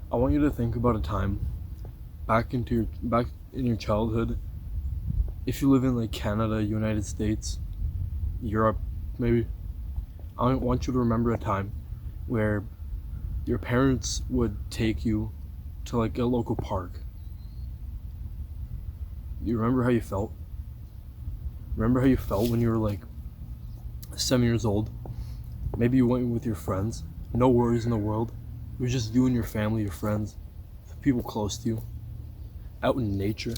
I want you to think about a time back in your childhood. If you live in like Canada, United States, Europe, maybe, I want you to remember a time where your parents would take you to like a local park. You remember how you felt? Remember how you felt when you were like 7 years old? Maybe you went with your friends. No worries in the world. It was just you and your family, your friends, people close to you, out in nature.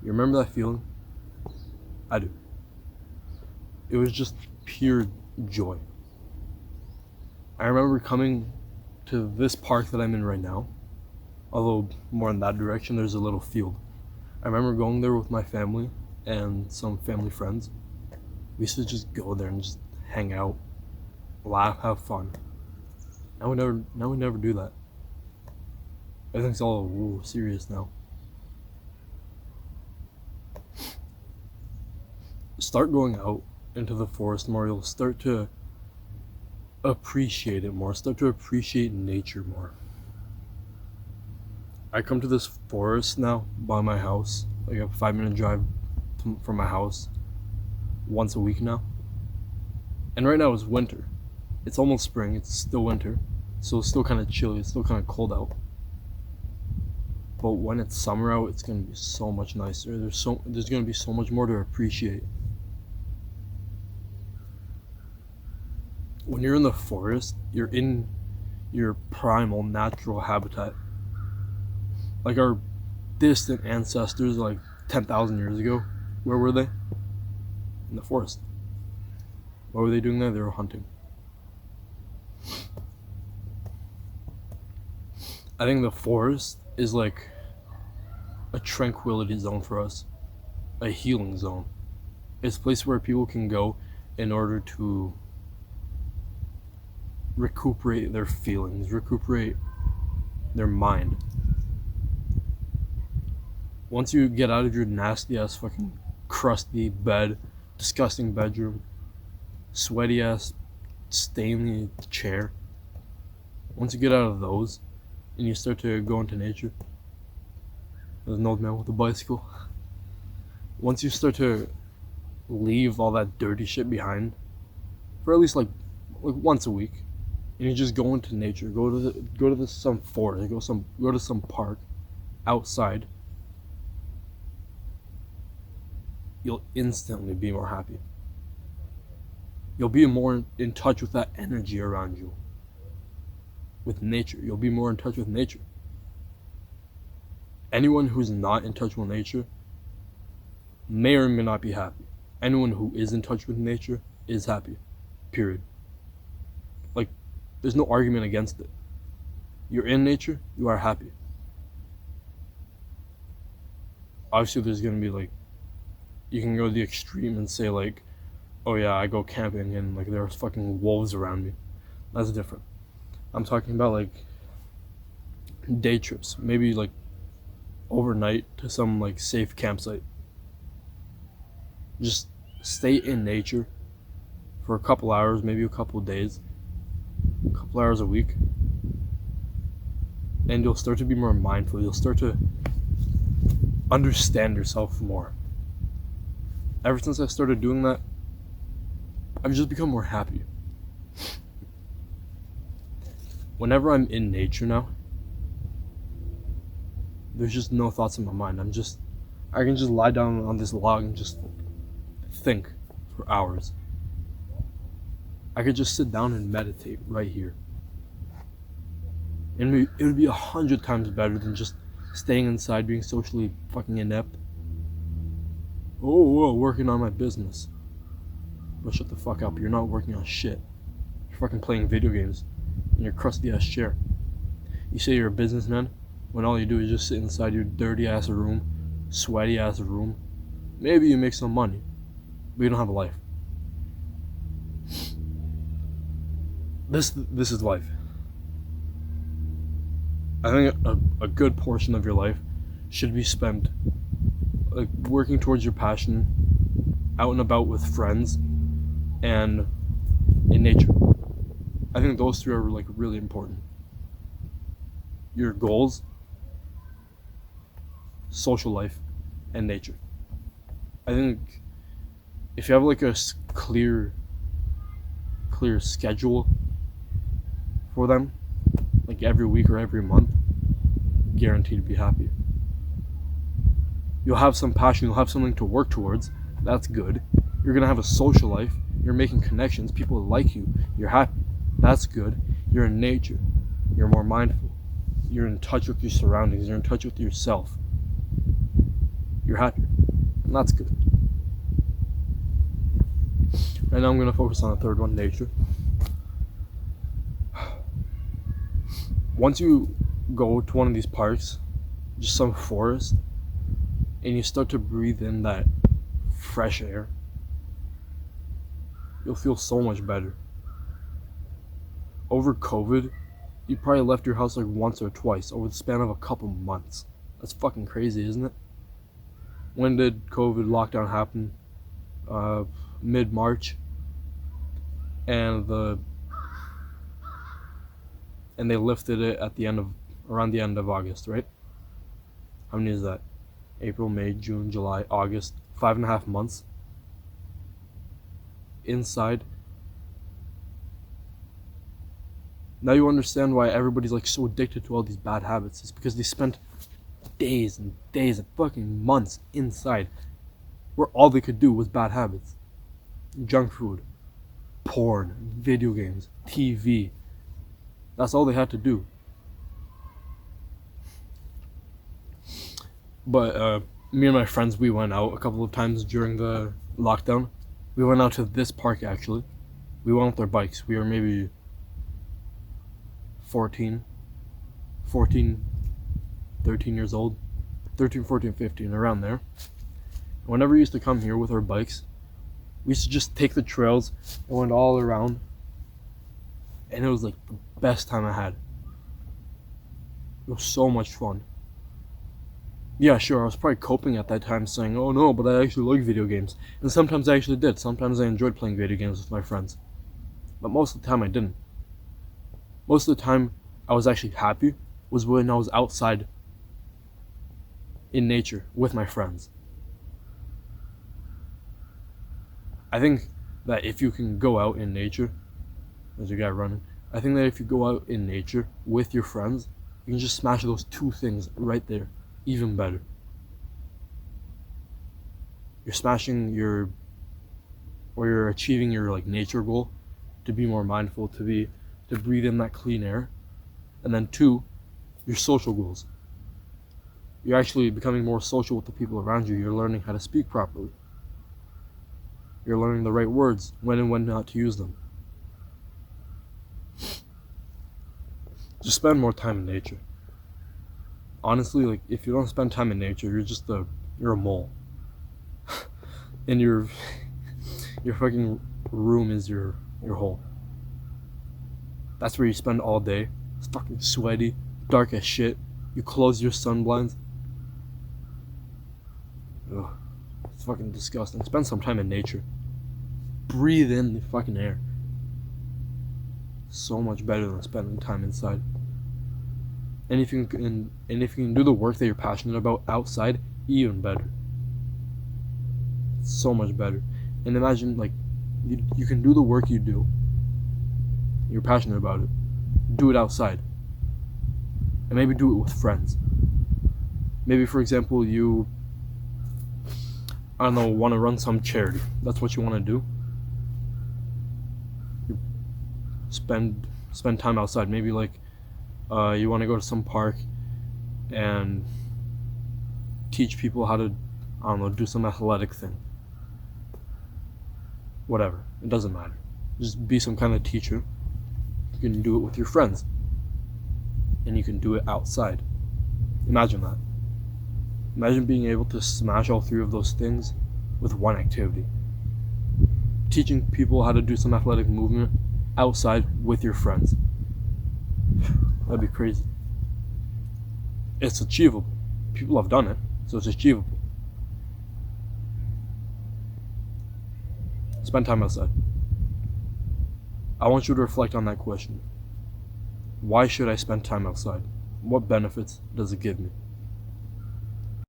You remember that feeling? I do. It was just pure joy. I remember coming to this park that I'm in right now, although more in that direction, there's a little field. I remember going there with my family and some family friends. We used to just go there and just hang out, laugh, have fun. Now we never do that. Everything's all serious now. Start going out into the forest more. You'll start to appreciate it more. Start to appreciate nature more. I come to this forest now by my house, like a 5 minute drive from my house, once a week now. And right now it's winter. It's almost spring. It's still winter, so it's still kind of chilly. It's still kind of cold out. But when it's summer out, it's gonna be so much nicer. There's gonna be so much more to appreciate. When you're in the forest, you're in your primal natural habitat. Like our distant ancestors, like 10,000 years ago, where were they? In the forest. What were they doing there? They were hunting. I think the forest is like a tranquility zone for us, a healing zone. It's a place where people can go in order to recuperate their feelings, recuperate their mind. Once you get out of your nasty ass fucking crusty bed, disgusting bedroom, sweaty ass stainy chair, once you get out of those and you start to go into nature, there's an old man with a bicycle. Once you start to leave all that dirty shit behind for at least like once a week, and you just go into nature, go to some forest, go to some park outside, you'll instantly be more happy. You'll be more in touch with that energy around you. With nature, you'll be more in touch with nature. Anyone who's not in touch with nature may or may not be happy. Anyone who is in touch with nature is happy. Period. Like, there's no argument against it. You're in nature, you are happy. Obviously, there's gonna be like, you can go to the extreme and say like, oh yeah, I go camping and like there's fucking wolves around me. That's different. I'm talking about like day trips, maybe like overnight to some like safe campsite. Just stay in nature for a couple hours, maybe a couple days, a couple hours a week, and you'll start to be more mindful. You'll start to understand yourself more. Ever since I started doing that, I've just become more happy. Whenever I'm in nature now, there's just no thoughts in my mind. I can just lie down on this log and just think for hours. I could just sit down and meditate right here. And it would be 100 times better than just staying inside being socially fucking inept. Oh, working on my business. But shut the fuck up, you're not working on shit. You're fucking playing video games in your crusty ass chair. You say you're a businessman when all you do is just sit inside your dirty ass room, sweaty ass room. Maybe you make some money, but you don't have a life. This is life. I think a good portion of your life should be spent like working towards your passion, out and about with friends, and in nature. I think those three are like really important. your goals, social life, and nature. I think if you have like a clear schedule for them, like every week or every month, guaranteed to be happy. You'll have some passion, you'll have something to work towards. That's good. You're gonna have a social life. You're making connections. People like you. You're happy. That's good. You're in nature. You're more mindful. You're in touch with your surroundings. You're in touch with yourself. You're happier. And that's good. Right now I'm gonna focus on the third one, nature. Once you go to one of these parks, just some forest, and you start to breathe in that fresh air, you'll feel so much better. Over COVID, you probably left your house like once or twice over the span of a couple months. That's fucking crazy, isn't it? When did COVID lockdown happen? Mid-March. And they lifted it at around the end of August, right? How many is that? April, May, June, July, August. 5.5 months. Inside. Now you understand why everybody's like so addicted to all these bad habits. It's because they spent days and days and fucking months inside where all they could do was bad habits. Junk food, porn, video games, TV. That's all they had to do. But me and my friends, we went out a couple of times during the lockdown. We went out to this park actually. We went with our bikes. We were maybe 13 years old. 13, 14, 15, around there. Whenever we used to come here with our bikes, we used to just take the trails and went all around. And it was like the best time I had. It was so much fun. Yeah, sure, I was probably coping at that time saying, oh no, but I actually like video games. And sometimes I actually did. Sometimes I enjoyed playing video games with my friends. But most of the time I didn't. Most of the time I was actually happy was when I was outside in nature with my friends. I think that if you can go out in nature, there's a guy running. I think that if you go out in nature with your friends, you can just smash those two things right there. Even better. You're smashing you're achieving your like nature goal, to be more mindful, to breathe in that clean air. And then 2, your social goals. You're actually becoming more social with the people around you. You're learning how to speak properly. You're learning the right words, when and when not to use them. Just spend more time in nature. Honestly, like, if you don't spend time in nature, you're a mole. And your fucking room is your hole. That's where you spend all day. It's fucking sweaty, dark as shit. You close your sun blinds. Ugh. It's fucking disgusting. Spend some time in nature. Breathe in the fucking air. So much better than spending time inside. And if you can do the work that you're passionate about outside, even better. It's so much better. And imagine, like, you can do the work you do. You're passionate about it. Do it outside. And maybe do it with friends. Maybe, for example, you, I don't know, want to run some charity. That's what you want to do. You spend time outside. Maybe, like, you want to go to some park and teach people how to, I don't know, do some athletic thing. Whatever. It doesn't matter. Just be some kind of teacher. You can do it with your friends. And you can do it outside. Imagine that. Imagine being able to smash all 3 of those things with one activity. Teaching people how to do some athletic movement outside with your friends. That'd be crazy. It's achievable. People have done it, so it's achievable. Spend time outside. I want you to reflect on that question. Why should I spend time outside? What benefits does it give me?